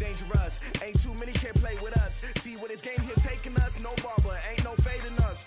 dangerous. Ain't too many can play with us. See what this game here taking us. No barber, ain't no fading us.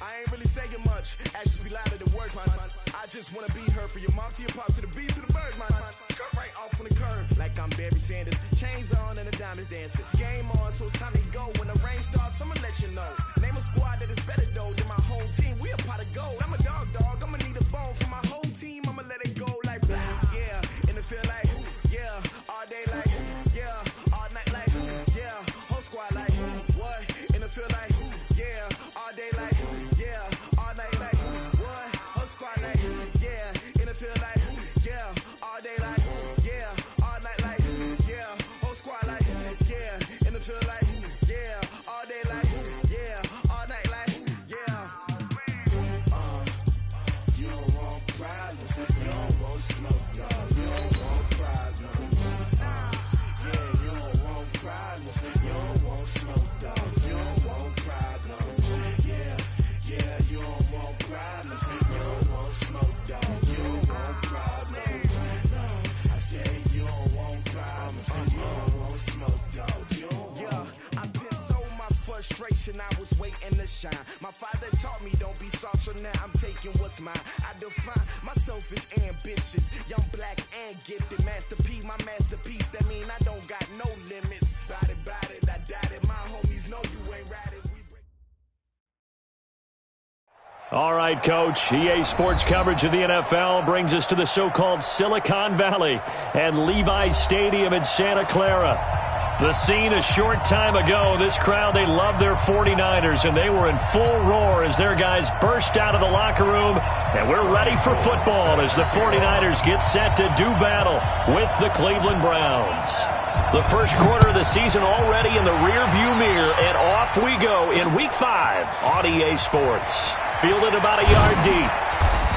I ain't really saying much. Actions be louder than words, man. I just wanna be heard for your mom to your pop to the beat to the birds, man. Cut right off on the curb like I'm Barry Sanders. Chains on and the diamonds dancing. Game on, so it's time to go. When the rain starts, I'ma let you know. Name a squad that is better though than my whole team. We a pot of gold. I'm a dog. I'ma need a bone for my whole team. I'ma let it go like yeah. In the field like yeah. All day like yeah. All night like yeah. Whole squad like what? In the field like yeah. All day like yeah. All night like what? Whole squad like yeah. In the field like yeah. All day like yeah. All night like yeah. Whole squad like yeah. In the field like yeah. All day like yeah. All night like yeah. You don't want problems. You don't want smoke, no. You don't want problems. Yeah, you don't want problems. You don't want smoke, dog. You don't want problems. Yeah, you don't want problems. You don't want smoke, dog. You don't want problems. No, I said you don't want problems. You don't want smoke, dog. You don't want. I been so my frustration, I was waiting to shine. My father taught me don't be soft, so now I'm taking what's mine. I define myself as ambitious, young, black, and gifted. Master P, my masterpiece. That mean I don't got no limits. Bout it, I doubt it. My homies know you ain't ratted. All right, Coach. EA Sports coverage of the NFL brings us to the so-called Silicon Valley and Levi's Stadium in Santa Clara. The scene a short time ago, this crowd, they love their 49ers, and they were in full roar as their guys burst out of the locker room, and we're ready for football as the 49ers get set to do battle with the Cleveland Browns. The first quarter of the season already in the rearview mirror, and off we go in Week 5 on EA Sports. Fielded about a yard deep,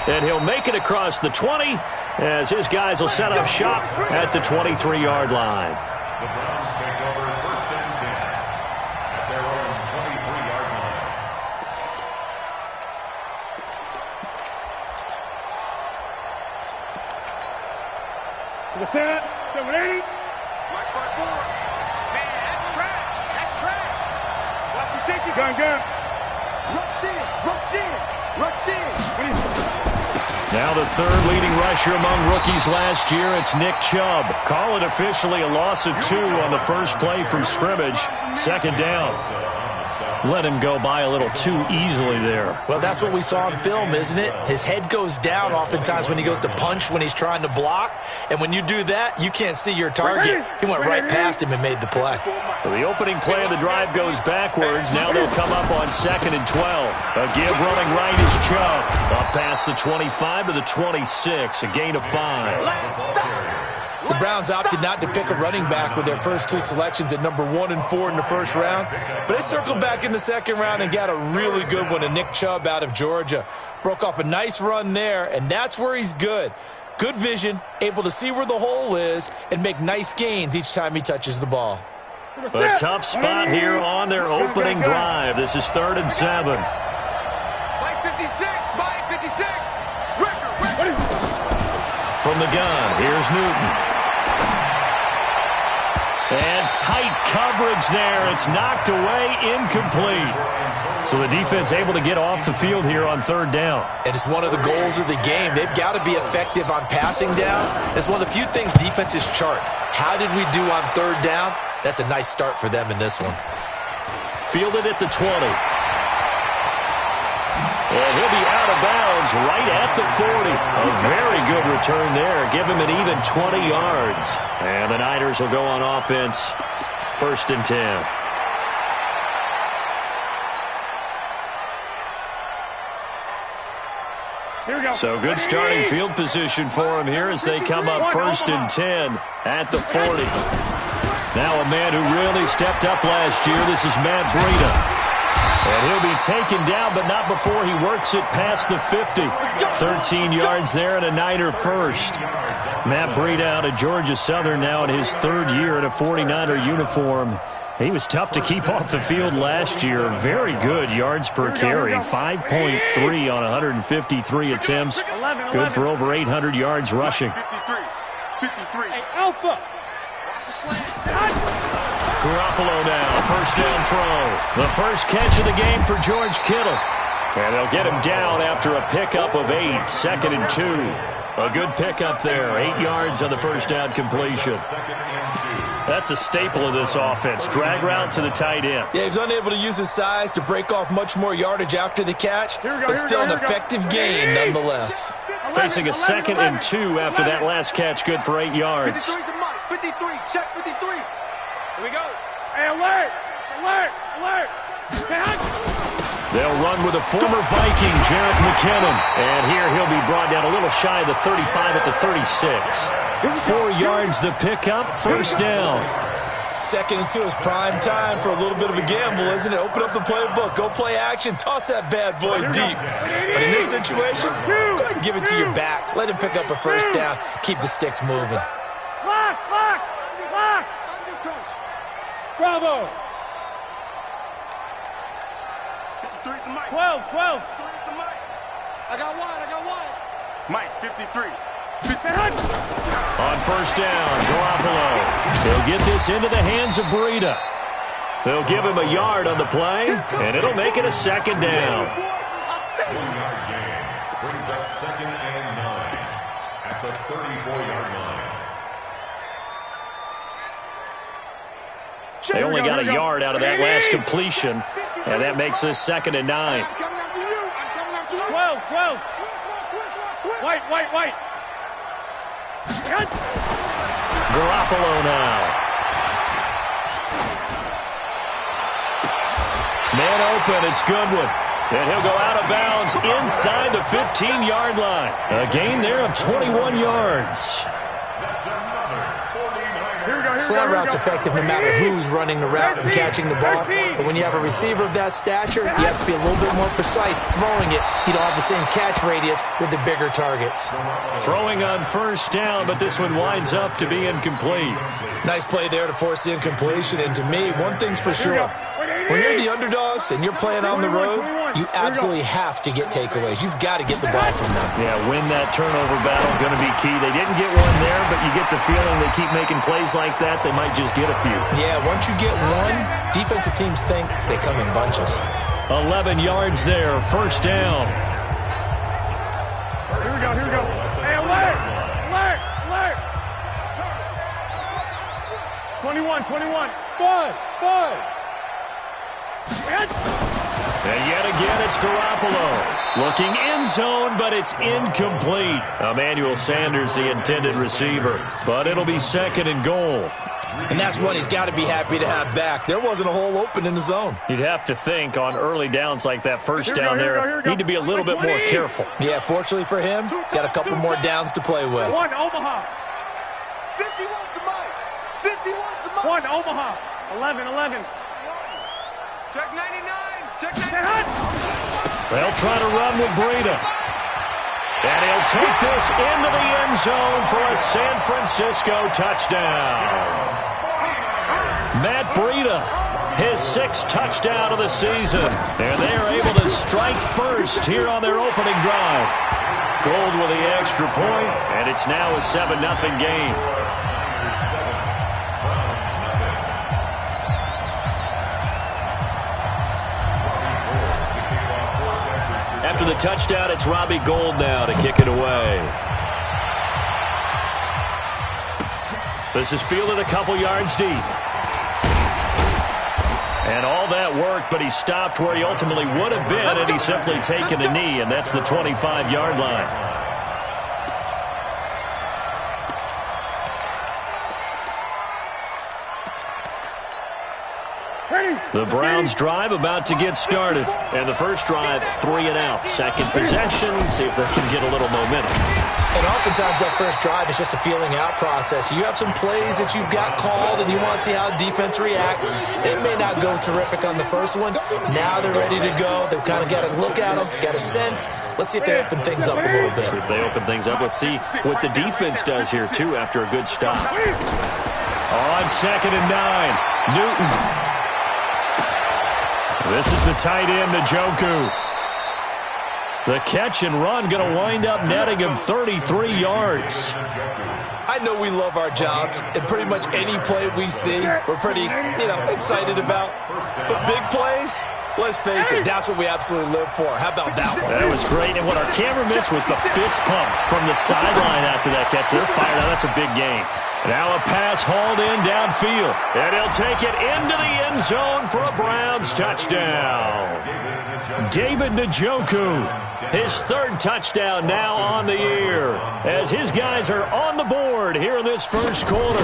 and he'll make it across the 20 as his guys will set up shop at the 23-yard line. The Browns take over first and 10 at their own 23-yard line. To the center, double 80. Mike Barbour. Man, that's trash. That's trash. Watch the safety. Gun. Rush in. Now the third leading rusher among rookies last year, it's Nick Chubb. Call it officially a loss of 2 on the first play from scrimmage. Second down. Let him go by a little too easily there. Well, that's what we saw on film, isn't it? His head goes down oftentimes when he goes to punch, when he's trying to block. And when you do that, you can't see your target. He went right past him and made the play. So the opening play of the drive goes backwards. Now they'll come up on 2nd and 12. A give running right is Chubb. Up past the 25 to the 26. A gain of 5. The Browns opted not to pick a running back with their first 2 selections at number 1 and 4 in the first round. But they circled back in the second round and got a really good one to Nick Chubb out of Georgia. Broke off a nice run there, and that's where he's good. Good vision, able to see where the hole is, and make nice gains each time he touches the ball. A tough spot here on their opening drive. This is 3rd and 7. Mike 56. Ricker. From the gun, here's Newton. And tight coverage there. It's knocked away, incomplete. So the defense able to get off the field here on 3rd down. And it's one of the goals of the game. They've got to be effective on passing downs. It's one of the few things defenses chart. How did we do on 3rd down? That's a nice start for them in this one. Fielded at the 20. And he'll be out of bounds right at the 40. A very good return there. Give him an even 20 yards. And the Niners will go on offense. 1st and 10. Here we go. So good starting field position for him here as they come up 1st and 10 at the 40. Now a man who really stepped up last year. This is Matt Breida. And he'll be taken down, but not before he works it past the 50. 13 yards there and a Niner first. Matt Breida out of Georgia Southern now in his 3rd year in a 49er uniform. He was tough to keep off the field last year. Very good yards per carry. 5.3 on 153 attempts. Good for over 800 yards rushing. 53. Hey, Alpha. Watch the slant. Garoppolo now, first down throw. The first catch of the game for George Kittle. And they'll get him down after a pickup of 8, 2nd and 2. A good pickup there, 8 yards on the first down completion. That's a staple of this offense. Drag route to the tight end. Yeah, he's unable to use his size to break off much more yardage after the catch, but still an effective gain nonetheless. Facing a 2nd and 2 after that last catch, good for 8 yards. 53, check 53. Here we go. Hey, alert! Alert! Alert! They'll run with a former Viking, Jerick McKinnon. And here he'll be brought down a little shy of the 35 at the 36. 4 yards the pickup, first down. 2nd and 2 is prime time for a little bit of a gamble, isn't it? Open up the playbook, go play action, toss that bad boy deep. But in this situation, go ahead and give it to your back. Let him pick up a first down, keep the sticks moving. Lock! Lock! Lock! Bravo! 12, 12. I got one. Mike, 53. On first down, Garoppolo. He'll get this into the hands of Breida. They'll give him a yard on the play, and it'll make it a 2nd down. 1-yard gain brings up 2nd and 9 at the 34-yard line. They only got a yard out of that last completion, and that makes this 2nd and 9. I'm coming up to you. 12, 12. White. Garoppolo now. Man open, it's Goodwin. And he'll go out of bounds inside the 15-yard line. A gain there of 21 yards. Slant route's effective no matter who's running the route and catching the ball. But when you have a receiver of that stature, you have to be a little bit more precise throwing it. You don't have the same catch radius with the bigger targets. Throwing on first down, but this one winds up to be incomplete. Nice play there to force the incompletion. And to me, one thing's for sure. When you're the underdogs and you're playing on the road, you absolutely have to get takeaways. You've got to get the ball from them. Yeah, win that turnover battle, going to be key. They didn't get one there, but you get the feeling they keep making plays like that, they might just get a few. Yeah, once you get one, defensive teams think they come in bunches. 11 yards there, first down. Here we go. Hey, alert! 21. 5. And yet again, it's Garoppolo. Looking end zone, but it's incomplete. Emmanuel Sanders, the intended receiver. But it'll be 2nd and goal. And that's one he's got to be happy to have back. There wasn't a hole open in the zone. You'd have to think on early downs like that first down there, need to be a little bit more careful. Yeah, fortunately for him, got a couple more downs to play with. 1, Omaha. 51 to Mike. 51 to Mike. 1, Omaha. 11. Check 99. They'll try to run with Breida. And he'll take this into the end zone for a San Francisco touchdown. Matt Breida, his 6th touchdown of the season. And they are able to strike first here on their opening drive. Gold with the extra point, and it's now a 7-0 game. After the touchdown, it's Robbie Gould now to kick it away. This is fielded a couple yards deep. And all that work, but he stopped where he ultimately would have been, and he's simply taken a knee, and that's the 25-yard line. The Browns drive about to get started. And the first drive, 3 and out. Second possession, see if they can get a little momentum. And oftentimes that first drive is just a feeling out process. You have some plays that you've got called and you want to see how defense reacts. It may not go terrific on the first one. Now they're ready to go. They've kind of got to look at them, got a sense. Let's see if they open things up a little bit. See if they open things up. Let's see what the defense does here, too, after a good stop. On 2nd and 9, Newton. This is the tight end, Njoku. The catch and run going to wind up netting him 33 yards. I know we love our jobs, and pretty much any play we see, we're pretty, excited about. But big plays, let's face it, that's what we absolutely live for. How about that one? That was great, and what our camera missed was the fist pump from the sideline after that catch. They're fired out. That's a big game. Now a pass hauled in downfield, and he'll take it into the end zone for a Browns touchdown. David Njoku, his third touchdown now on the year, as his guys are on the board here in this first quarter.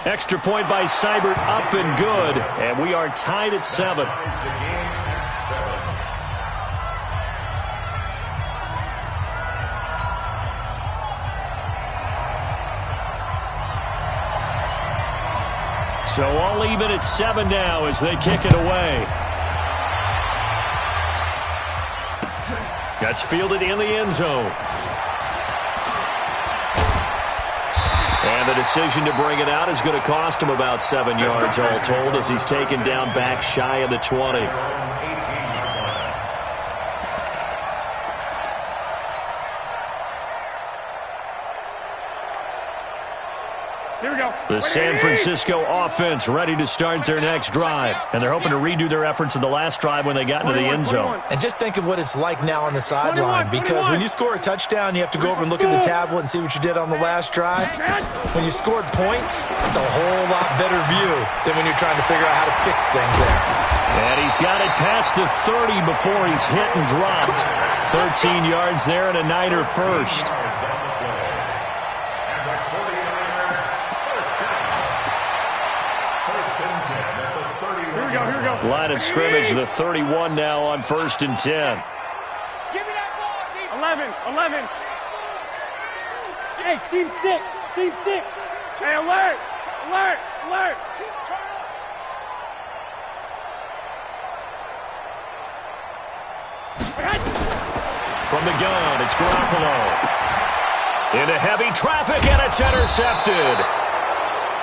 Extra point by Seibert, up and good, and we are tied at 7. So all even at 7 now as they kick it away. That's fielded in the end zone. And the decision to bring it out is going to cost him about 7 yards all told as he's taken down back shy of the 20. Here we go. The San Francisco offense ready to start their next drive. And they're hoping to redo their efforts in the last drive when they got into the end zone. And just think of what it's like now on the sideline, because when you score a touchdown, you have to go over and look at the tablet and see what you did on the last drive. When you scored points, it's a whole lot better view than when you're trying to figure out how to fix things there. And he's got it past the 30 before he's hit and dropped. 13 yards there and a Niner first. Line of scrimmage, the 31 now on 1st and 10. Give me that ball, 11. Hey, seam 6. Hey, alert. From the gun, it's Garoppolo. Into heavy traffic, and it's intercepted.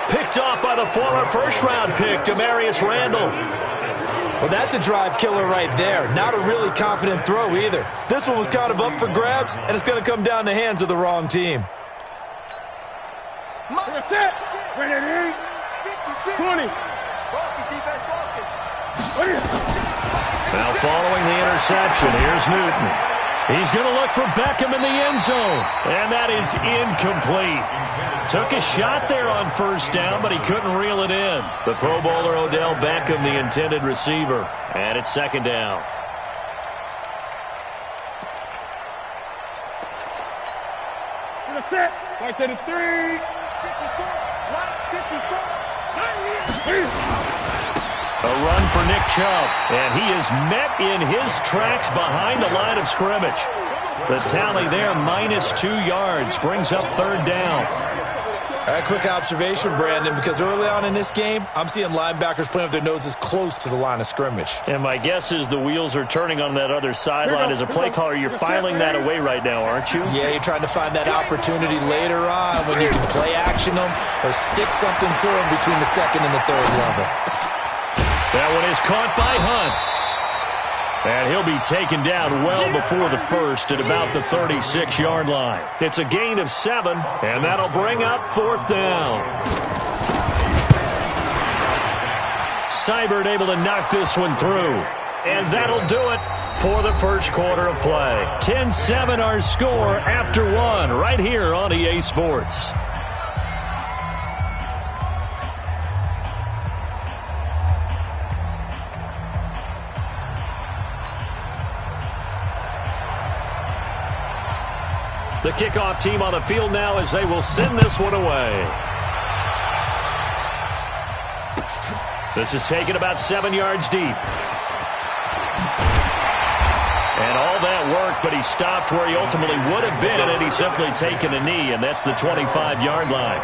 Picked off by the former first-round pick, Demarius Randall. Well, that's a drive killer right there. Not a really confident throw either. This one was kind of up for grabs, and it's going to come down the hands of the wrong team. That's it. 20. Now following the interception, here's Newton. He's going to look for Beckham in the end zone, and that is incomplete. Took a shot there on first down, but he couldn't reel it in. The Pro Bowler Odell Beckham, the intended receiver, and it's second down. That's it. Right to the 3. A run for Nick Chubb, and he is met in his tracks behind the line of scrimmage. The tally there, -2 yards, brings up third down. A quick observation, Brandon, because early on in this game, I'm seeing linebackers playing with their noses close to the line of scrimmage. And my guess is the wheels are turning on that other sideline. As a play caller, you're filing that away right now, aren't you? Yeah, you're trying to find that opportunity later on when you can play action them or stick something to them between the second and the third level. That one is caught by Hunt. And he'll be taken down well before the first at about the 36-yard line. It's a gain of 7, and that'll bring up fourth down. Seibert able to knock this one through. And that'll do it for the first quarter of play. 10-7 our score after 1 right here on EA Sports. The kickoff team on the field now as they will send this one away. This is taken about 7 yards deep. And all that work, but he stopped where he ultimately would have been, and he's simply taken a knee, and that's the 25-yard line.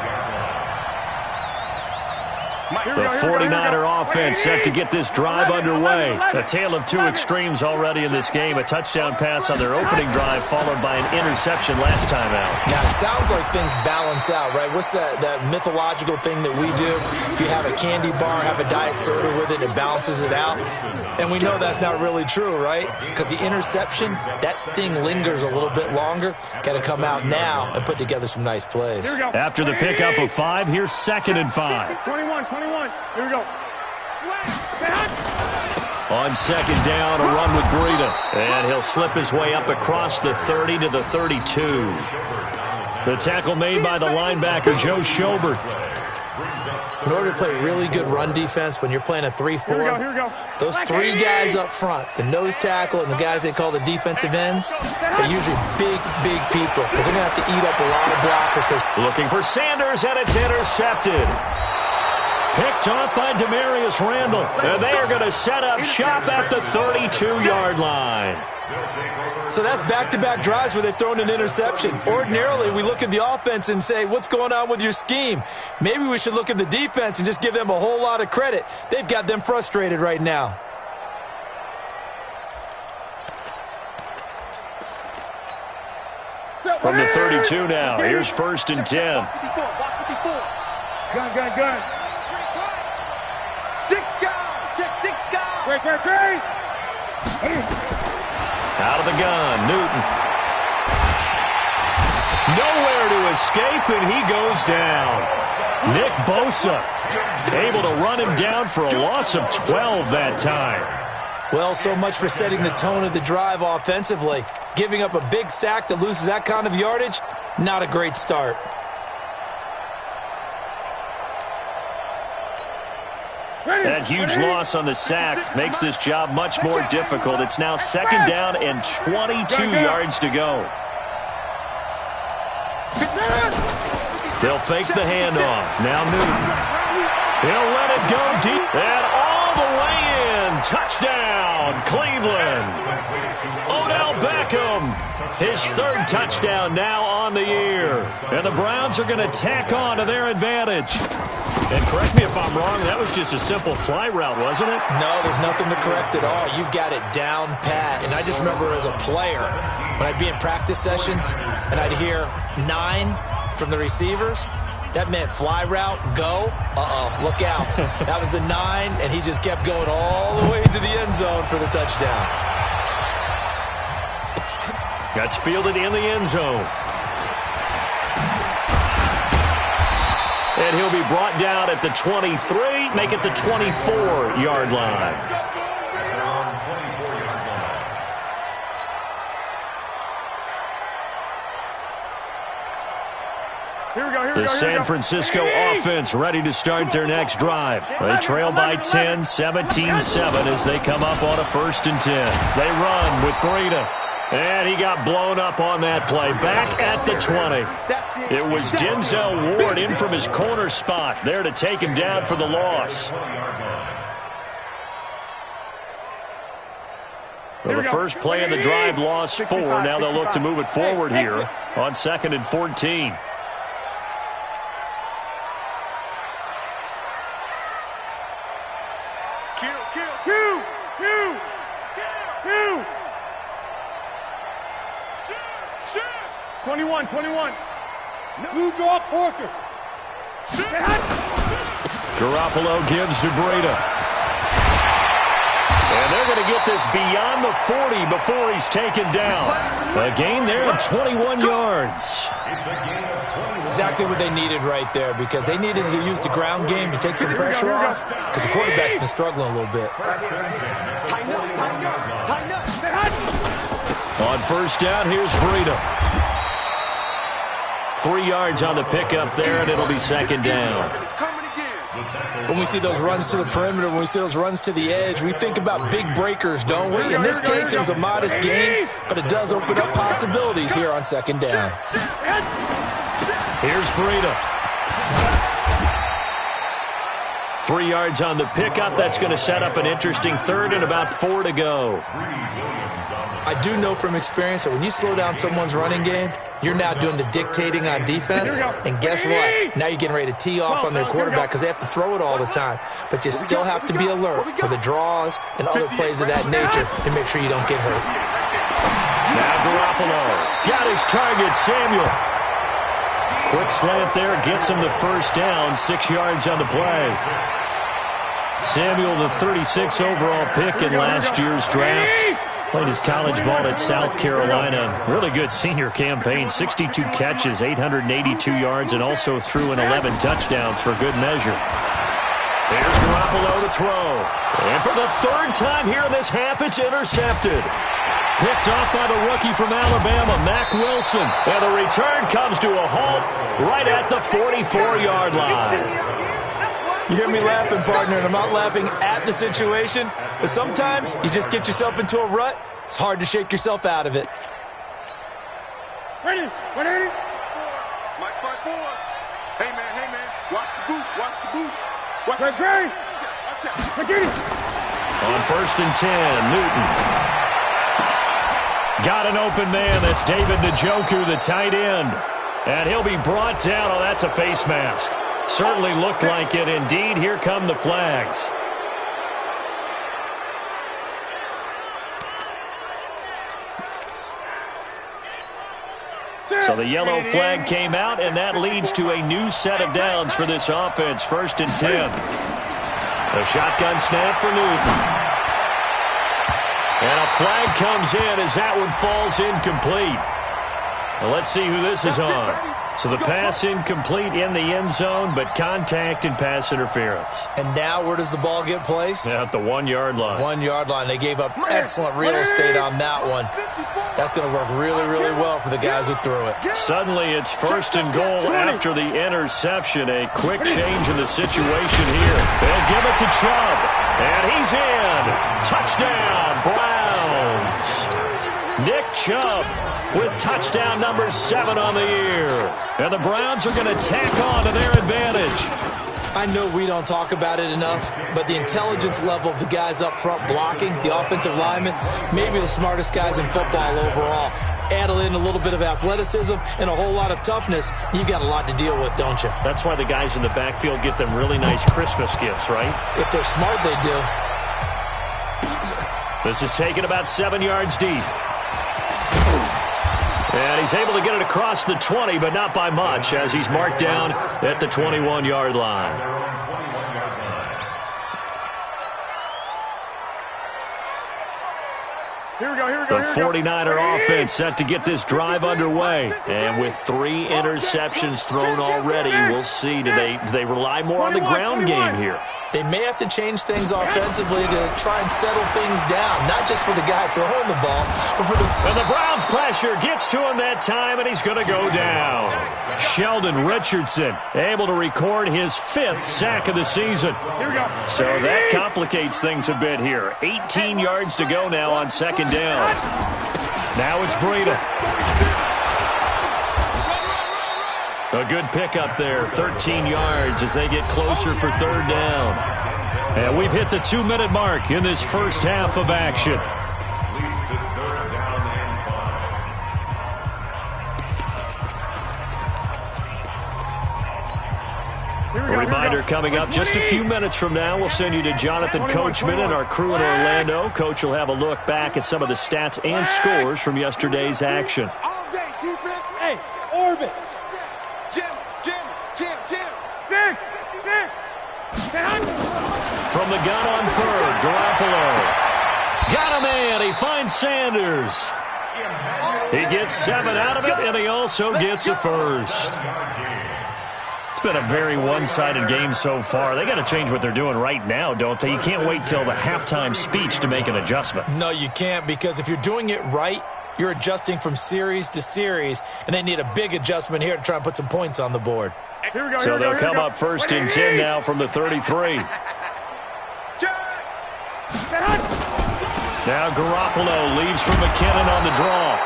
The 49er offense set to get this drive underway. A tale of two extremes already in this game. A touchdown pass on their opening drive followed by an interception last time out. Now, it sounds like things balance out, right? What's that mythological thing that we do? If you have a candy bar, have a diet soda with it, it balances it out. And we know that's not really true, right? Because the interception, that sting lingers a little bit longer. Got to come out now and put together some nice plays. After the pickup of 5, here's 2nd and 5. 21. Here we go. On 2nd down, a run with Breida. And he'll slip his way up across the 30 to the 32. The tackle made by the linebacker, Joe Schobert. In order to play really good run defense when you're playing a 3-4, those 3 guys up front, the nose tackle and the guys they call the defensive ends, they're usually big people because they're going to have to eat up a lot of blockers. Looking for Sanders, and it's intercepted. Picked off by Demarius Randall. And they are going to set up shop at the 32-yard line. So that's back-to-back drives where they've thrown an interception. Ordinarily, we look at the offense and say, what's going on with your scheme? Maybe we should look at the defense and just give them a whole lot of credit. They've got them frustrated right now. From the 32 now, here's 1st and 10. Gun. 6 guys. Check 6 guys. Great. Out of the gun, Newton. Nowhere to escape, and he goes down. Nick Bosa able to run him down for a loss of 12 that time. Well, so much for setting the tone of the drive offensively. Giving up a big sack that loses that kind of yardage, not a great start. That huge loss on the sack makes this job much more difficult. It's now 2nd down and 22 yards to go. They'll fake the handoff. Now Newton. He'll let it go deep. And all the way in. Touchdown, Cleveland. Odell Beckham. His 3rd touchdown now on the year. And the Browns are going to tack on to their advantage. And correct me if I'm wrong, that was just a simple fly route, wasn't it? No, there's nothing to correct at all. You've got it down pat. And I just remember as a player, when I'd be in practice sessions and I'd hear 9 from the receivers, that meant fly route, go, look out. That was the 9, and he just kept going all the way into the end zone for the touchdown. That's fielded in the end zone. And he'll be brought down at the 23, make it the 24-yard line. The San Francisco offense ready to start their next drive. They trail by 10, 17-7 as they come up on a 1st and 10. They run with Breida. And he got blown up on that play. Back at the 20. It was Denzel Ward in from his corner spot there to take him down for the loss. Well, the first play of the drive lost 4. Now they'll look to move it forward here on 2nd and 14. Two. 21. Blue draw Porkers. Garoppolo gives to Breida. And they're going to get this beyond the 40 before he's taken down. A gain there of 21 yards. Exactly what they needed right there, because they needed to use the ground game to take some pressure off, because the quarterback's been struggling a little bit. On 1st down, here's Breida. 3 yards on the pickup there, and it'll be 2nd down. When we see those runs to the perimeter, when we see those runs to the edge, we think about big breakers, don't we? In this case, it was a modest gain, but it does open up possibilities here on 2nd down. Here's Breida. 3 yards on the pickup. That's going to set up an interesting third and about 4 to go. I do know from experience that when you slow down someone's running game, you're now doing the dictating on defense. And guess what? Now you're getting ready to tee off on their quarterback because they have to throw it all the time. But you still have to be alert for the draws and other plays of that nature to make sure you don't get hurt. Now Garoppolo got his target, Samuel. Quick slant there, gets him the first down, 6 yards on the play. Samuel, the 36 overall pick in last year's draft. Played his college ball at South Carolina. Really good senior campaign, 62 catches, 882 yards, and also threw in 11 touchdowns for good measure. Here's Garoppolo to throw. And for the third time here in this half, it's intercepted. Picked off by the rookie from Alabama, Mack Wilson. And the return comes to a halt right at the 44-yard line. You hear me laughing, partner, and I'm not laughing at the situation, but sometimes you just get yourself into a rut. It's hard to shake yourself out of it. Ready, 180. Mike 5-4. Hey, man. Watch the boot. Watch Great. Watch out. Get it. On 1st and 10, Newton. Got an open man. That's David Njoku, the tight end. And he'll be brought down. Oh, that's a face mask. Certainly looked like it. Indeed, here come the flags. So the yellow flag came out, and that leads to a new set of downs for this offense. 1st and 10. A shotgun snap for Newton. And a flag comes in as that one falls incomplete. Well, let's see who this is on. So the pass incomplete in the end zone, but contact and pass interference. And now where does the ball get placed? At the 1-yard line. 1-yard line. They gave up excellent real estate on that one. That's going to work really, really well for the guys who threw it. Suddenly it's 1st and goal after the interception. A quick change in the situation here. They'll give it to Chubb. And he's in. Touchdown, Browns. Nick Chubb with touchdown number 7 on the year. And the Browns are going to tack on to their advantage. I know we don't talk about it enough, but the intelligence level of the guys up front blocking, the offensive linemen, maybe the smartest guys in football overall. Add in a little bit of athleticism and a whole lot of toughness, you got a lot to deal with, don't you? That's why the guys in the backfield get them really nice Christmas gifts, right? If they're smart, they do. This is taken about 7 yards deep. And he's able to get it across the 20, but not by much, as he's marked down at the 21-yard line. Here we go. The 49er offense set to get this drive underway. And with 3 interceptions thrown already, we'll see. Do they rely more on the ground game here? They may have to change things offensively to try and settle things down, not just for the guy throwing the ball, but for the... And the Browns pressure gets to him that time, and he's going to go down. Sheldon Richardson able to record his 5th sack of the season. Here we go. So that complicates things a bit here. 18 yards to go now on 2nd down. Now it's Breida. A good pickup there, 13 yards as they get closer for 3rd down. And we've hit the 2-minute mark in this first half of action. A reminder coming up just a few minutes from now. We'll send you to Jonathan Coachman and our crew in Orlando. Coach will have a look back at some of the stats and scores from yesterday's action. All day, defense. Hey, orbit. Jim. 6. From the gun on 3rd, Garoppolo. Got a man. He finds Sanders. He gets 7 out of it, and he also gets a first. It's been a very one-sided game so far. They got to change what they're doing right now, don't they? You can't wait till the halftime speech to make an adjustment. No, you can't, because if you're doing it right, you're adjusting from series to series, and they need a big adjustment here to try and put some points on the board. Here we go. So they'll come up 1st and 10 now from the 33. Now Garoppolo leaves for McKinnon on the draw.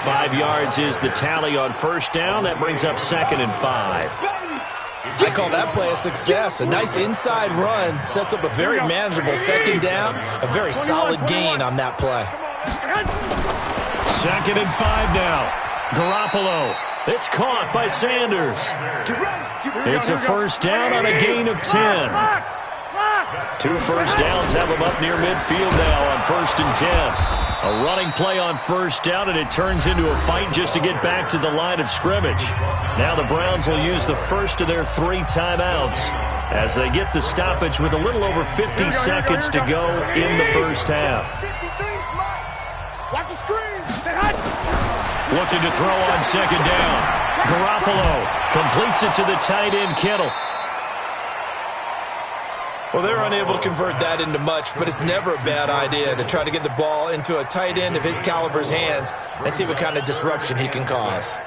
5 yards is the tally on 1st down. That brings up 2nd and 5. I call that play a success. A nice inside run sets up a very manageable second down. A very solid gain on that play. 2nd and 5 now. Garoppolo. It's caught by Sanders. It's a first down on a gain of 10. 2 first downs have them up near midfield now on 1st and 10. A running play on first down, and it turns into a fight just to get back to the line of scrimmage. Now the Browns will use the first of their 3 timeouts as they get the stoppage with a little over 50 seconds to go in the first half. Watch the screen. Looking to throw on 2nd down. Garoppolo completes it to the tight end, Kittle. Well, they're unable to convert that into much, but it's never a bad idea to try to get the ball into a tight end of his caliber's hands and see what kind of disruption he can cause.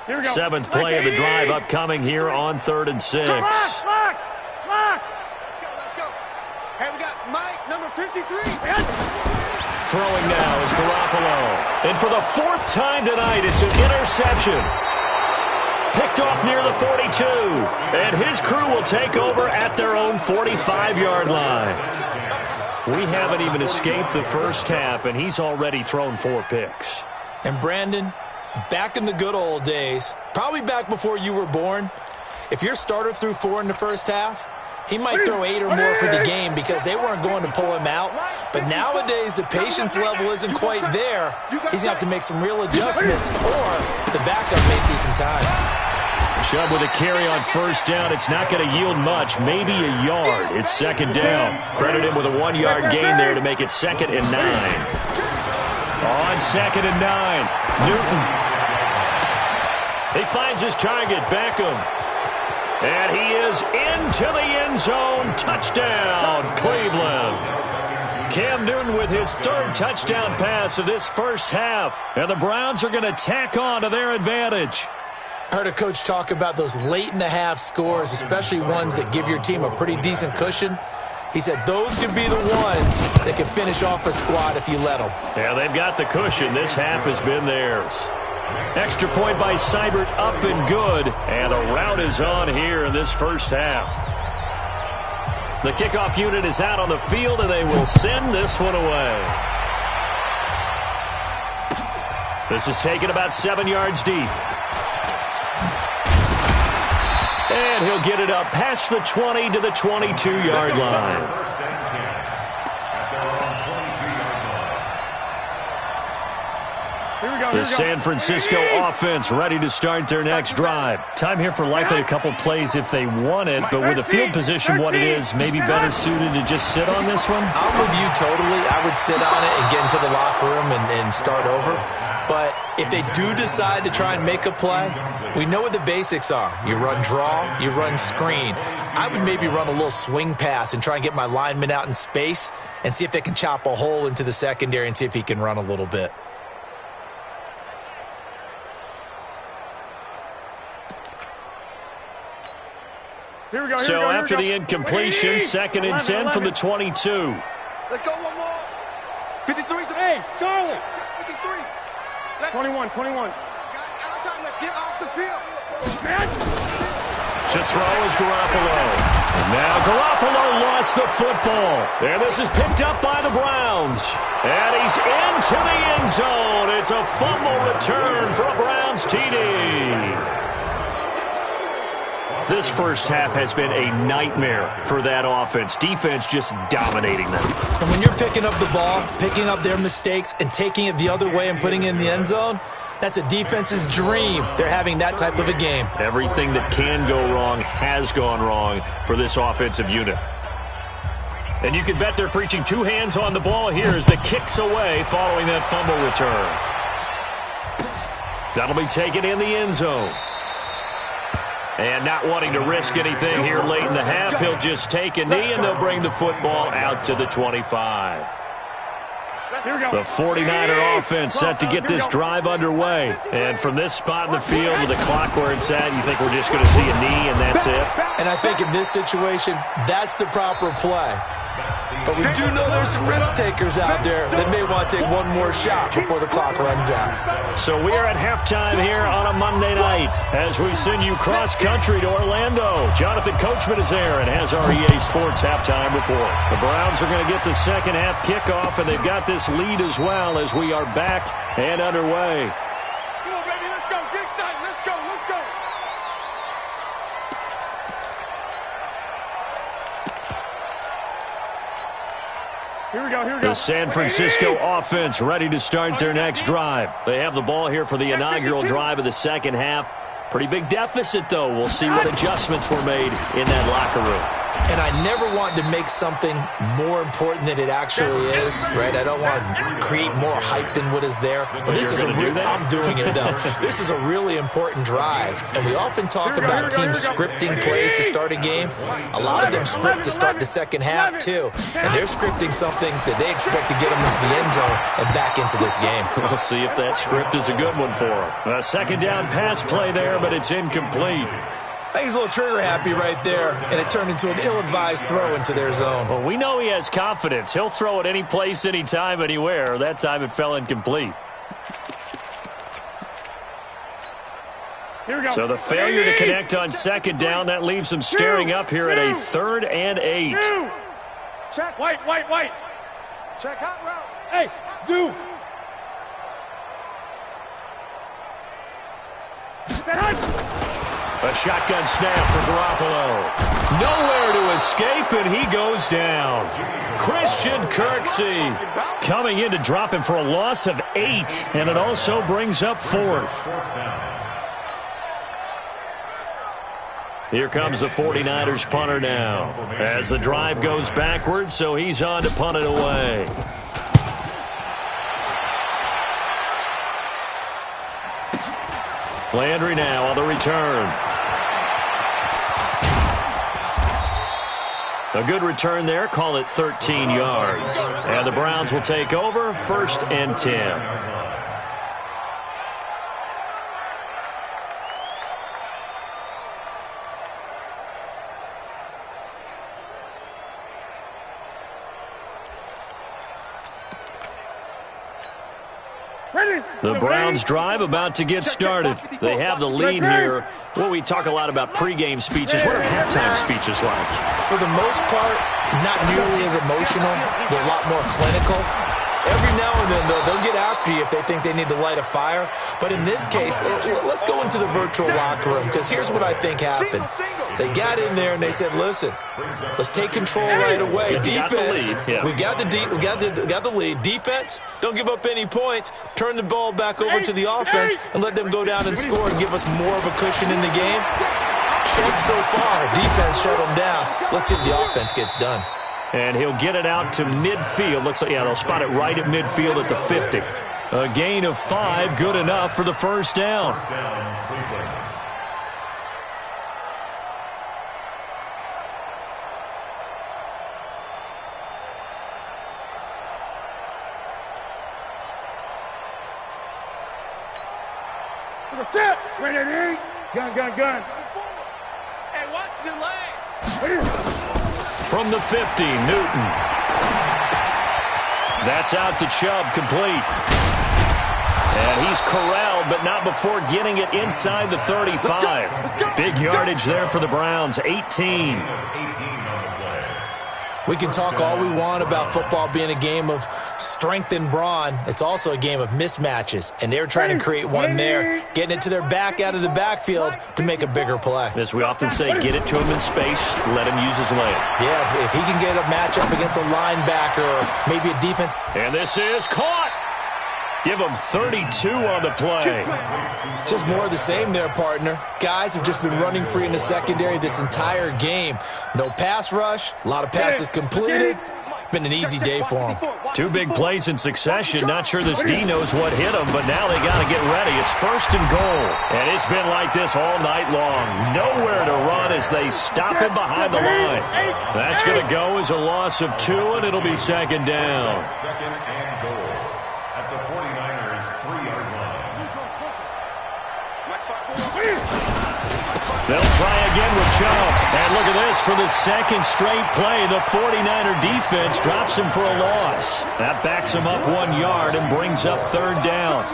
Here we go. 7th play of the drive upcoming here on 3rd and 6. Lock. Let's go. Hey, we got Mike, number 53. Throwing now is Garoppolo. And for the 4th time tonight, it's an interception. Picked off near the 42. And his crew will take over at their own 45-yard line. We haven't even escaped the first half, and he's already thrown 4 picks. And Brandon, back in the good old days, probably back before you were born, if your starter threw 4 in the first half, he might throw 8 or more for the game because they weren't going to pull him out. But nowadays, the patience level isn't quite there. He's going to have to make some real adjustments, or the backup may see some time. Chubb with a carry on first down. It's not going to yield much, maybe a yard. It's 2nd down. Credit him with a 1-yard gain there to make it 2nd and 9. On 2nd and 9, Newton. He finds his target, Beckham. And he is into the end zone. Touchdown, Cleveland. Cam Newton with his 3rd touchdown pass of this first half. And the Browns are going to tack on to their advantage. I heard a coach talk about those late-in-the-half scores, especially ones that give your team a pretty decent cushion. He said those could be the ones that can finish off a squad if you let them. Yeah, they've got the cushion. This half has been theirs. Extra point by Seibert, up and good. And a rout is on here in this first half. The kickoff unit is out on the field, and they will send this one away. This is taken about 7 yards deep. And he'll get it up past the 20 to the 22-yard line. The San Francisco offense ready to start their next drive. Time here for likely a couple plays if they want it, but with the field position what it is, maybe better suited to just sit on this one? I'm with you totally. I would sit on it and get into the locker room and start over. But if they do decide to try and make a play, we know what the basics are. You run draw, you run screen. I would maybe run a little swing pass and try and get my lineman out in space and see if they can chop a hole into the secondary and see if he can run a little bit. So after the incompletion, 2nd and 10 from the 22. Let's go one more. 53's the... Hey, Charlie. 53. 21. Guys, out of time. Let's get off the field. To throw is Garoppolo. Now Garoppolo lost the football. And this is picked up by the Browns. And he's into the end zone. It's a fumble return for a Browns TD. This first half has been a nightmare for that offense. Defense just dominating them. And when you're picking up the ball, picking up their mistakes, and taking it the other way and putting it in the end zone, that's a defense's dream. They're having that type of a game. Everything that can go wrong has gone wrong for this offensive unit. And you can bet they're preaching 2 hands on the ball here as the kick's away following that fumble return. That'll be taken in the end zone. And not wanting to risk anything here late in the half, he'll just take a knee, and they'll bring the football out to the 25. The 49er offense set to get this drive underway. And from this spot in the field with the clock where it's at, you think we're just going to see a knee and that's it? And I think in this situation, that's the proper play. But we do know there's some risk takers out there that may want to take one more shot before the clock runs out. So we are at halftime here on a Monday night as we send you cross-country to Orlando. Jonathan Coachman is there and has our EA Sports halftime report. The Browns are going to get the second half kickoff, and they've got this lead as well as we are back and underway. Come on, baby, let's go. Get excited. Let's go. Let's go. Here we go, here we go. The San Francisco offense ready to start their next drive. They have the ball here for the inaugural drive of the second half. Pretty big deficit, though. We'll see what adjustments were made in that locker room. And I never want to make something more important than it actually is, right? I don't want to create more hype than what is there. But this is I'm doing it, though. This is a really important drive. And we often talk about teams scripting plays to start a game. A lot of them script to start the second half, too. And they're scripting something that they expect to get them into the end zone and back into this game. We'll see if that script is a good one for them. A second down pass play there, but it's incomplete. I think he's a little trigger happy right there, and it turned into an ill-advised throw into their zone. Well, we know he has confidence. He'll throw it any place, anytime, anywhere. That time it fell incomplete. Here we go. So the failure to connect on second down, that leaves them staring up here at a 3rd and 8. Check, white. Check hot route. Hey, zoom. Set hot. A shotgun snap for Garoppolo. Nowhere to escape, and he goes down. Christian Kirksey coming in to drop him for a loss of 8, and it also brings up 4th. Here comes the 49ers punter now as the drive goes backwards, so he's on to punt it away. Landry now on the return. A good return there. Call it 13 yards. And the Browns will take over 1st and 10. The Browns drive about to get started. They have the lead here. Well, we talk a lot about pregame speeches. What are halftime speeches like? For the most part, not nearly as emotional. They're a lot more clinical. Every now and then, though, they'll get after you if they think they need to light a fire. But in this case, let's go into the virtual locker room, because here's what I think happened. They got in there and they said, listen, let's take control right away. Defense, we got the lead. Defense, don't give up any points. Turn the ball back over to the offense and let them go down and score and give us more of a cushion in the game. Check so far. Defense shut them down. Let's see if the offense gets done. And he'll get it out to midfield. Looks like, yeah, they'll spot it right at midfield at the 50. A gain of 5, good enough for the first down. Set. Ready. Gun. Hey, watch the lane. From the 50, Newton. That's out to Chubb, complete. And he's corralled, but not before getting it inside the 35. Big yardage there for the Browns, 18. We can talk all we want about football being a game of strength and brawn. It's also a game of mismatches, and they're trying to create one there, getting it to their back out of the backfield to make a bigger play. As we often say, get it to him in space, let him use his leg. Yeah, if he can get a matchup against a linebacker or maybe a defense. And this is caught. Give him 32 on the play. Just more of the same there, partner. Guys have just been running free in the secondary this entire game. No pass rush, a lot of passes completed. Been an easy day for them. 2 big plays in succession. Not sure this D knows what hit him, but now they got to get ready. It's 1st and goal. And it's been like this all night long. Nowhere to run as they stop him behind the line. That's going to go as a loss of 2, and it'll be 2nd down. 2nd and goal. They'll try again with Chubb. And look at this for the second straight play. The 49er defense drops him for a loss. That backs him up 1 yard and brings up third down.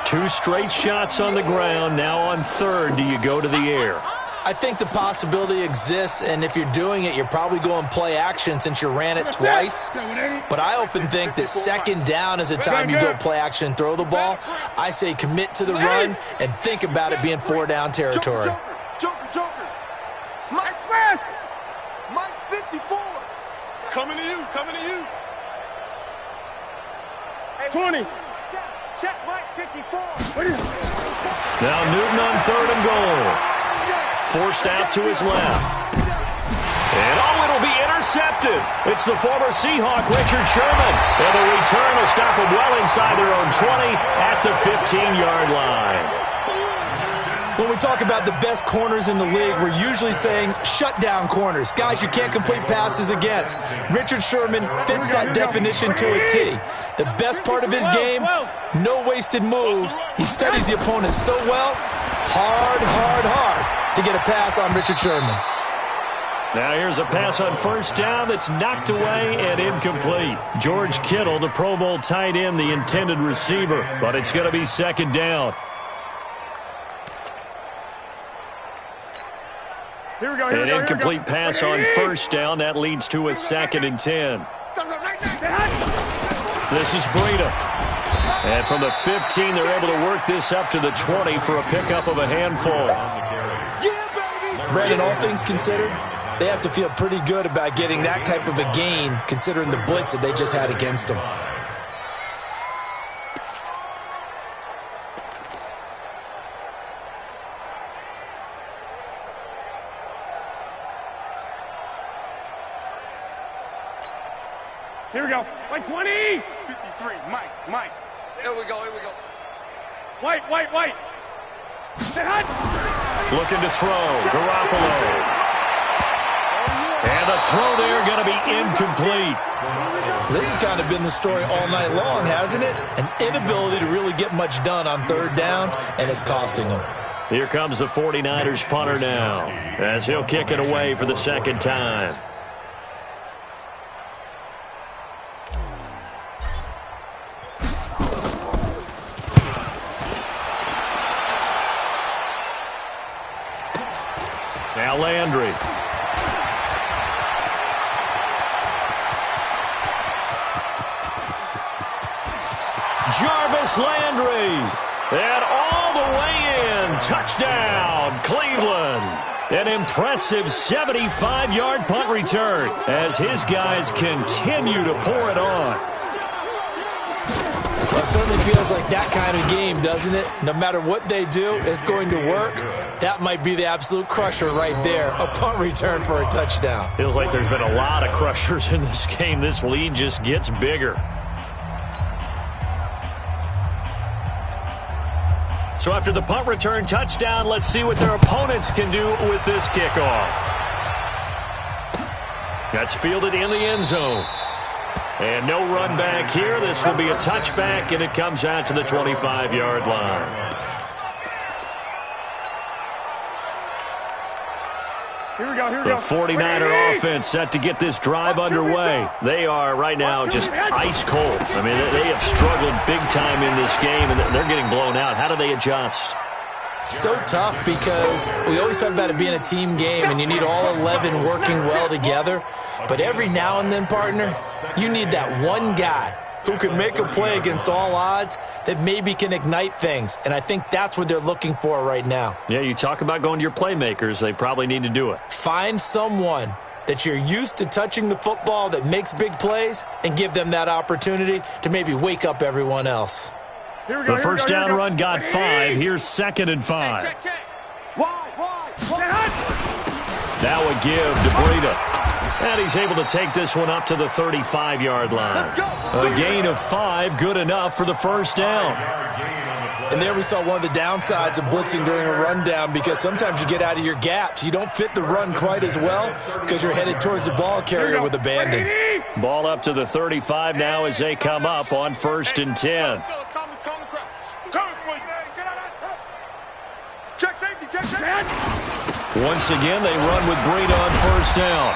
2 straight shots on the ground. Now on third, do you go to the air? I think the possibility exists, and if you're doing it, you're probably going play action since you ran it twice. But I often think that second down is a time you go play action and throw the ball. I say commit to the run and think about it being 4-down territory. Joker. Mike 54. Coming to you. 20. Check Mike 54. Now Newton on third and goal. Forced out to his left. And it'll be intercepted. It's the former Seahawk, Richard Sherman. And the return will stop him well inside their own 20 at the 15-yard line. When we talk about the best corners in the league, we're usually saying shutdown corners, guys you can't complete passes against. Richard Sherman fits that definition to a T. The best part of his game, no wasted moves. He studies the opponent so well, hard to get a pass on Richard Sherman. Now here's a pass on first down that's knocked away and incomplete. George Kittle, the Pro Bowl tight end, the intended receiver, but it's going to be second down. An incomplete pass on first down. That leads to a 2nd and 10. This is Breida. And from the 15, they're able to work this up to the 20 for a pickup of a handful. Brandon, all things considered, they have to feel pretty good about getting that type of a gain considering the blitz that they just had against them. Here we go. White 20. 53. Mike. Here we go. White. Say hot. Looking to throw. Garoppolo. And the throw there going to be incomplete. This has kind of been the story all night long, hasn't it? An inability to really get much done on third downs, and it's costing them. Here comes the 49ers punter now, as he'll kick it away for the second time. Now Landry. Jarvis Landry. And all the way in. Touchdown, Cleveland. An impressive 75-yard punt return as his guys continue to pour it on. Well, it certainly feels like that kind of game, doesn't it? No matter what they do, it's going to work. That might be the absolute crusher right there. A punt return for a touchdown. Feels like there's been a lot of crushers in this game. This lead just gets bigger. So after the punt return touchdown, let's see what their opponents can do with this kickoff. That's fielded in the end zone. And no run back here. This will be a touchback, and it comes out to the 25-yard line. Here we go. The 49er offense set to get this drive underway. They are right now just ice cold. I mean, they have struggled big time in this game, and they're getting blown out. How do they adjust? So tough because we always talk about it being a team game, and you need all 11 working well together. But every now and then, partner, you need that one guy who can make a play against all odds that maybe can ignite things. And I think that's what they're looking for right now. Yeah, you talk about going to your playmakers. They probably need to do it. Find someone that you're used to touching the football that makes big plays and give them that opportunity to maybe wake up everyone else. The first down run got 5. Here's 2nd and 5. Check. That would give to Breida. And he's able to take this one up to the 35-yard line. A gain of 5, good enough for the first down. And there we saw one of the downsides of blitzing during a rundown, because sometimes you get out of your gaps. You don't fit the run quite as well because you're headed towards the ball carrier with abandon. Ball up to the 35 now as they come up on 1st and 10. Check safety. Once again, they run with Breida on first down.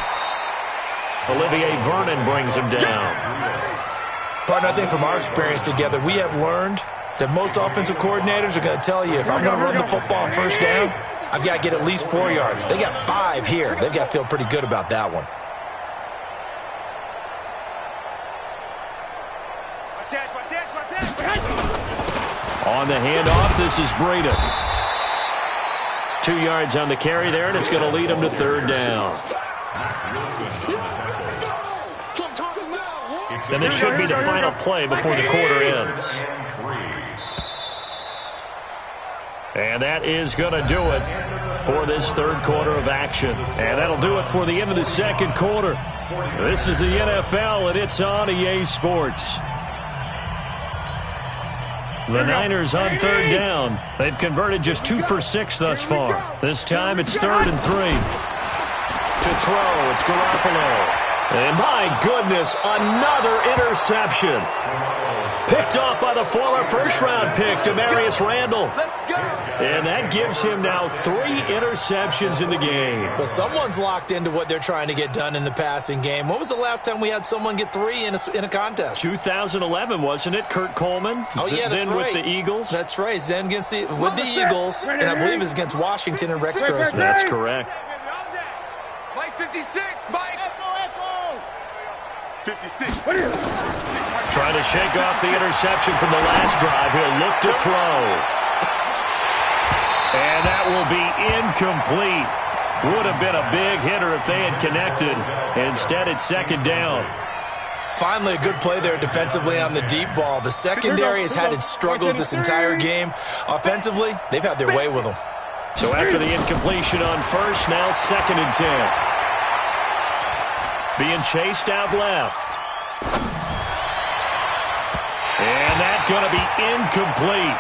Olivier Vernon brings him down. Partner, I think from our experience together, we have learned that most offensive coordinators are going to tell you, if I'm going to run the football on first down, I've got to get at least 4 yards. They got 5 here. They've got to feel pretty good about that one. On the handoff, this is Breida. 2 yards on the carry there, and it's going to lead him to third down. And this should be the final play before the quarter ends. And that is going to do it for this third quarter of action. And that'll do it for the end of the second quarter. This is the NFL, and it's on EA Sports. The Niners on third down. They've converted just 2 for 6 thus far. This time it's 3rd and 3. To throw, it's Garoppolo. And my goodness, another interception. Picked off by the former first-round pick, Demarius Randall. And that gives him now 3 interceptions in the game. Well, someone's locked into what they're trying to get done in the passing game. When was the last time we had someone get 3 in a contest? 2011, wasn't it? Kurt Coleman? Oh, yeah, that's then right. With the Eagles? That's right. Then with the Eagles, and I believe it's against Washington and Rex Grossman. That's correct. Mike 56, Mike. 56. Trying to shake off the interception from the last drive. He'll look to throw. And that will be incomplete. Would have been a big hitter if they had connected. Instead, it's second down. Finally, a good play there defensively on the deep ball. The secondary has had its struggles this entire game. Offensively, they've had their way with them. So after the incompletion on first, now 2nd and 10. Being chased out left. And that's going to be incomplete.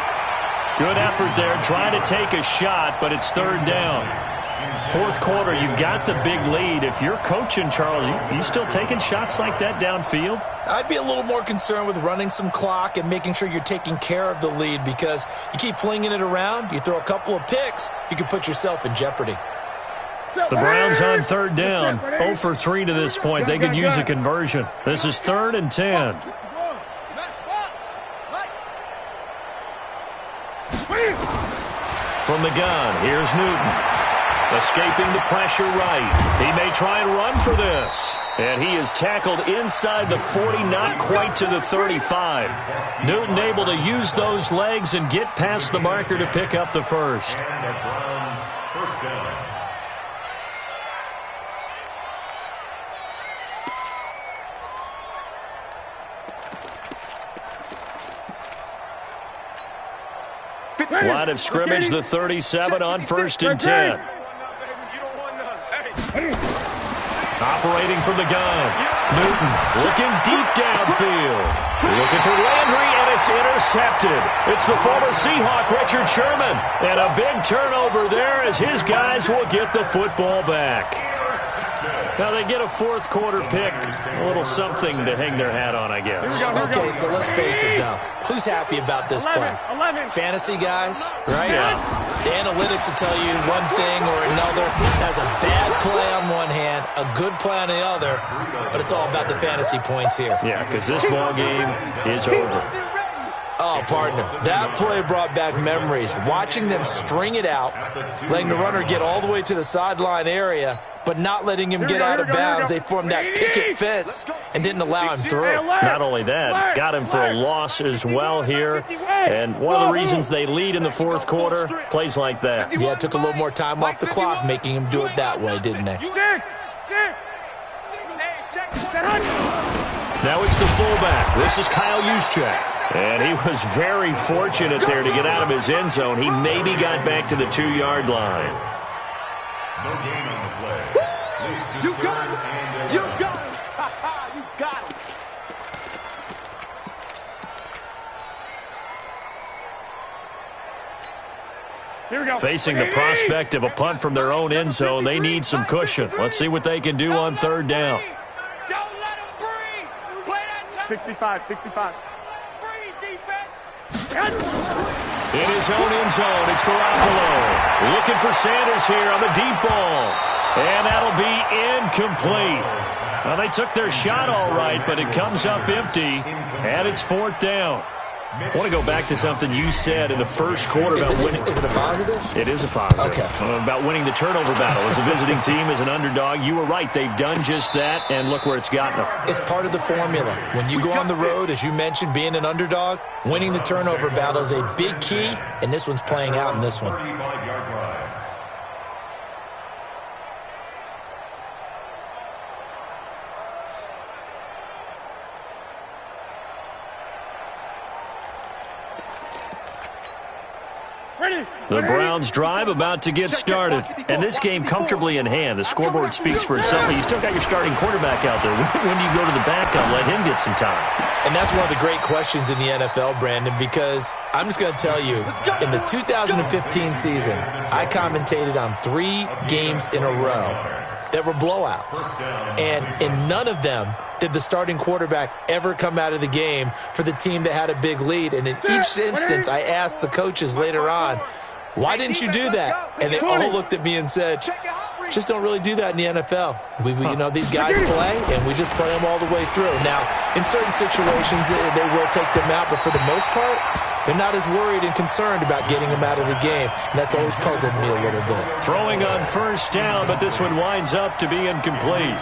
Good effort there, trying to take a shot, but it's 3rd down. 4th quarter, you've got the big lead. If you're coaching, Charles, you still taking shots like that downfield? I'd be a little more concerned with running some clock and making sure you're taking care of the lead, because you keep flinging it around, you throw a couple of picks, you could put yourself in jeopardy. The Browns on 3rd down. 0 for 3 to this point. They could use a conversion. This is 3rd and 10. From the gun, here's Newton. Escaping the pressure right. He may try and run for this. And he is tackled inside the 40, not quite to the 35. Newton able to use those legs and get past the marker to pick up the first. And the Browns first down. Line of scrimmage, the 37 on 1st and 10. Operating from the gun. Newton looking deep downfield. Looking for Landry, and it's intercepted. It's the former Seahawk, Richard Sherman. And a big turnover there as his guys will get the football back. Now they get a 4th quarter pick. A little something to hang their hat on, I guess. Okay, so let's face it, though. Who's happy about this play? Fantasy guys, right? Yeah. The analytics will tell you one thing or another. That's a bad play on one hand, a good play on the other, but it's all about the fantasy points here. Yeah, because this ball game is over. Oh, partner, that play brought back memories. Watching them string it out, letting the runner get all the way to the sideline area, but not letting him get out of bounds. They formed that picket fence and didn't allow him through. Not only that, got him for a loss as well here. And one of the reasons they lead in the 4th quarter, plays like that. Yeah, it took a little more time off the clock, making him do it that way, didn't they? Now it's the fullback. This is Kyle Juszczyk. And he was very fortunate there to get out of his end zone. He maybe got back to the 2-yard line. No gain on the play. You got him. You got him. You got him. Here we go. Facing the prospect of a punt from their own end zone, they need some cushion. Let's see what they can do on 3rd down. Don't let him breathe. Play that 65. breathe defense. In his own end zone, it's Garoppolo. Looking for Sanders here on the deep ball. And that'll be incomplete. Well, they took their shot all right, but it comes up empty, and it's 4th down. I want to go back to something you said in the first quarter about winning. Is it a positive? It is a positive. Okay. About winning the turnover battle. As a visiting team, as an underdog, you were right. They've done just that, and look where it's gotten them. It's part of the formula. When you go on the road, as you mentioned, being an underdog, winning the turnover battle is a big key, and this one's playing out in this one. The Browns drive about to get started. And this game comfortably in hand. The scoreboard speaks for itself. You still got your starting quarterback out there. When do you go to the backup? Let him get some time. And that's one of the great questions in the NFL, Brandon, because I'm just going to tell you, in the 2015 season, I commentated on 3 games in a row that were blowouts. And in none of them did the starting quarterback ever come out of the game for the team that had a big lead. And in each instance, I asked the coaches later on, why didn't you do that? And they all looked at me and said, just don't really do that in the NFL. You know, these guys play, and we just play them all the way through. Now, in certain situations, they will take them out, but for the most part, they're not as worried and concerned about getting them out of the game, and that's always puzzled me a little bit. Throwing on 1st down, but this one winds up to be incomplete.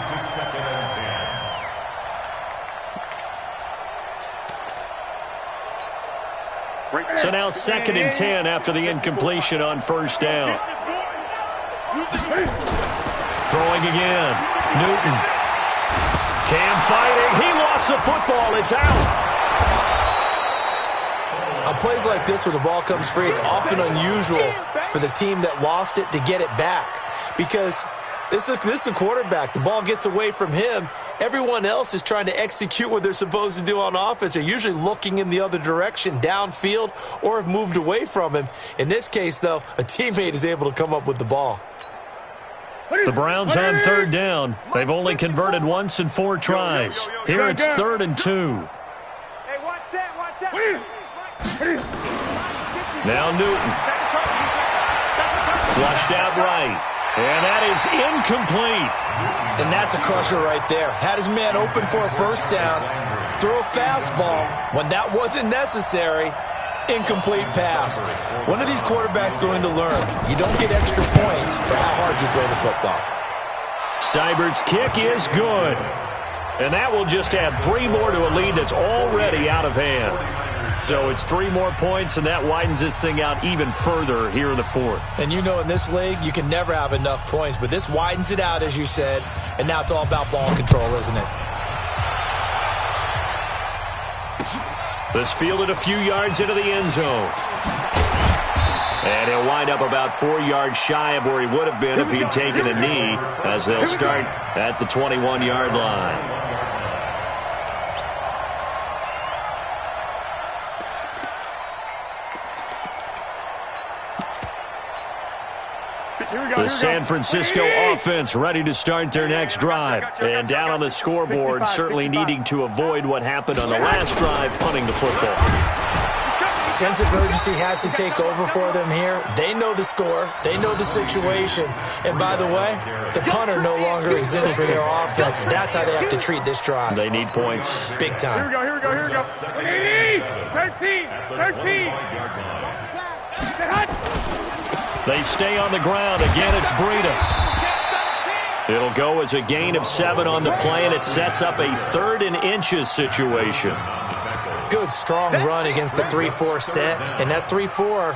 So now 2nd and 10 after the incompletion on 1st down. Throwing again. Newton. Cam fighting. He lost the football. It's out. On plays like this where the ball comes free, it's often unusual for the team that lost it to get it back. Because this is the quarterback. The ball gets away from him. Everyone else is trying to execute what they're supposed to do on offense. They're usually looking in the other direction, downfield, or have moved away from him. In this case, though, a teammate is able to come up with the ball. The Browns on 3rd down. They've only converted once in 4 tries. Here it's 3rd and 2. Hey, watch that. Now Newton. Flushed out right. And that is incomplete. And that's a crusher right there. Had his man open for a 1st down. Throw a fastball when that wasn't necessary. Incomplete pass. When are these quarterbacks going to learn? You don't get extra points for how hard you throw the football. Seibert's kick is good. And that will just add 3 more to a lead that's already out of hand. So it's 3 more points, and that widens this thing out even further here in the 4th. And you know, in this league, you can never have enough points, but this widens it out, as you said, and now it's all about ball control, isn't it? This fielded a few yards into the end zone. And he'll wind up about 4 yards shy of where he would have been if he'd taken a knee, as they'll start at the 21-yard line. The San Francisco offense ready to start their next drive. And down on the scoreboard, certainly needing to avoid what happened on the last drive, punting the football. Sense of urgency has to take over for them here. They know the score. They know the situation. And by the way, the punter no longer exists for their offense. That's how they have to treat this drive. They need points. Big time. Here we go. 13. They stay on the ground. Again, it's Breida. It'll go as a gain of 7 on the play, and it sets up a 3rd and inches situation. Good, strong run against the 3-4 set. And that 3-4,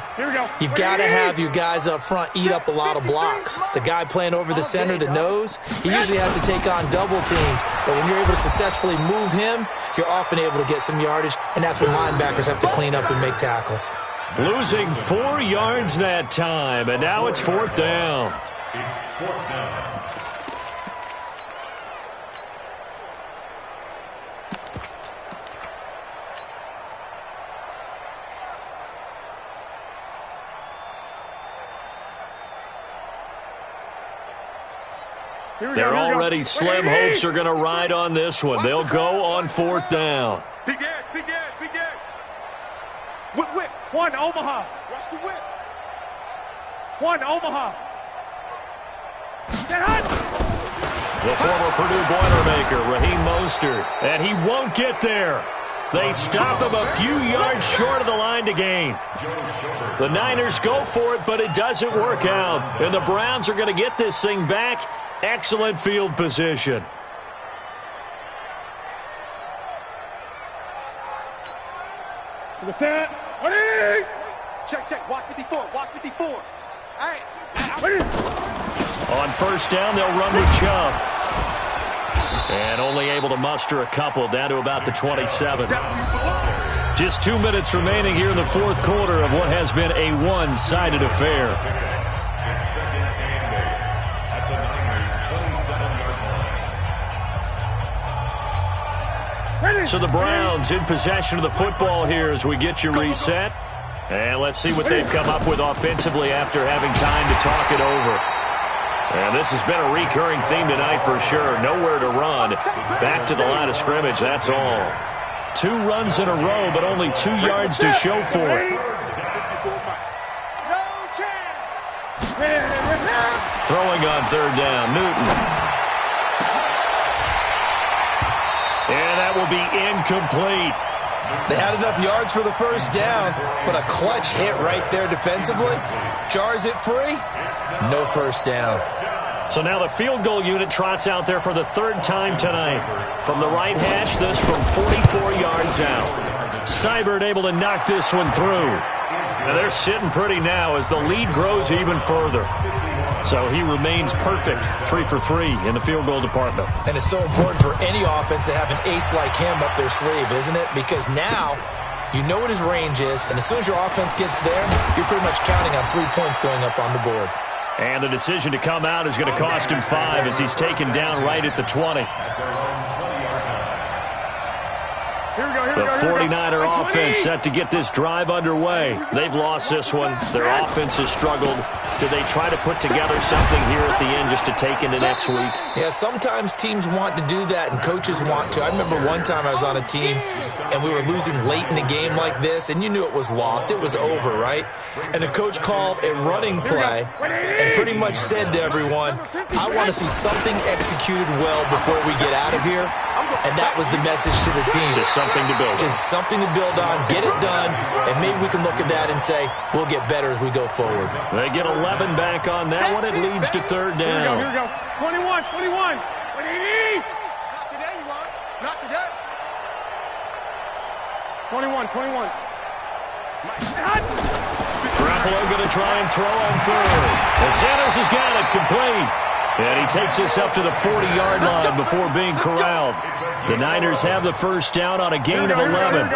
you've got to have your guys up front eat up a lot of blocks. The guy playing over the center, the nose, he usually has to take on double teams. But when you're able to successfully move him, you're often able to get some yardage, and that's when linebackers have to clean up and make tackles. Losing 4 yards that time, and now it's 4th down. It's 4th down. They're already slim hopes are going to ride on this one. They'll go on 4th down. Big edge. One, Omaha. Watch the whip. One, Omaha. Get hot. The former Purdue Boilermaker, Raheem Mostert, and he won't get there. They stop him a few yards short of the line to gain. The Niners go for it, but it doesn't work out. And the Browns are going to get this thing back. Excellent field position. To the center. Ready. Check. Watch 54. Watch 54. All right. Ready. On first down, they'll run with Chubb. And only able to muster a couple, down to about the 27. Just 2 minutes remaining here in the fourth quarter of what has been a one-sided affair. It's second and 8 at the Niners' 27-yard line. Ready. So the Browns in possession of the football here as we get you reset. And let's see what they've come up with offensively after having time to talk it over. And this has been a recurring theme tonight for sure. Nowhere to run. Back to the line of scrimmage, that's all. 2 runs in a row, but only 2 yards to show for it. No chance. Throwing on third down, Newton. And that will be incomplete. They had enough yards for the first down, but a clutch hit right there defensively. Jars it free. No first down. So now the field goal unit trots out there for the third time tonight. From the right hash, this from 44 yards out. Seibert able to knock this one through. Now they're sitting pretty now as the lead grows even further. So he remains perfect, 3 for 3 in the field goal department. And it's so important for any offense to have an ace like him up their sleeve, isn't it? Because now you know what his range is, and as soon as your offense gets there, you're pretty much counting on 3 points going up on the board. And the decision to come out is going to cost him 5 as he's taken down right at the 20. The 49er offense set to get this drive underway. They've lost this one. Their offense has struggled. Do they try to put together something here at the end just to take into next week? Yeah, sometimes teams want to do that and coaches want to. I remember one time I was on a team and we were losing late in the game like this, and you knew it was lost. It was over, right? And the coach called a running play and pretty much said to everyone, I want to see something executed well before we get out of here. And that was the message to the team. Just something to build on. Just something to build on, get it done, and maybe we can look at that and say, we'll get better as we go forward. They get 11 back on that one. It leads to third down. Here we go. 21. not today, you are. Not today. 21. Garoppolo going to try and throw on third. And Santos has got it complete. And he takes us up to the 40-yard line before being corralled. The Niners have the first down on a gain of 11.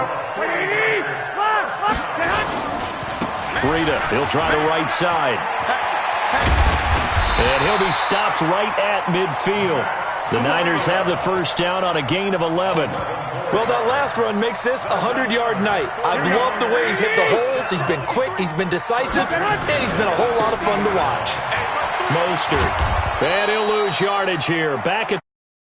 Breida, he'll try the right side. And he'll be stopped right at midfield. The Niners have the first down on a gain of 11. Well, that last run makes this a 100-yard night. I've loved the way he's hit the holes. He's been quick, he's been decisive, and he's been a whole lot of fun to watch. Mostert. And he'll lose yardage here. Back at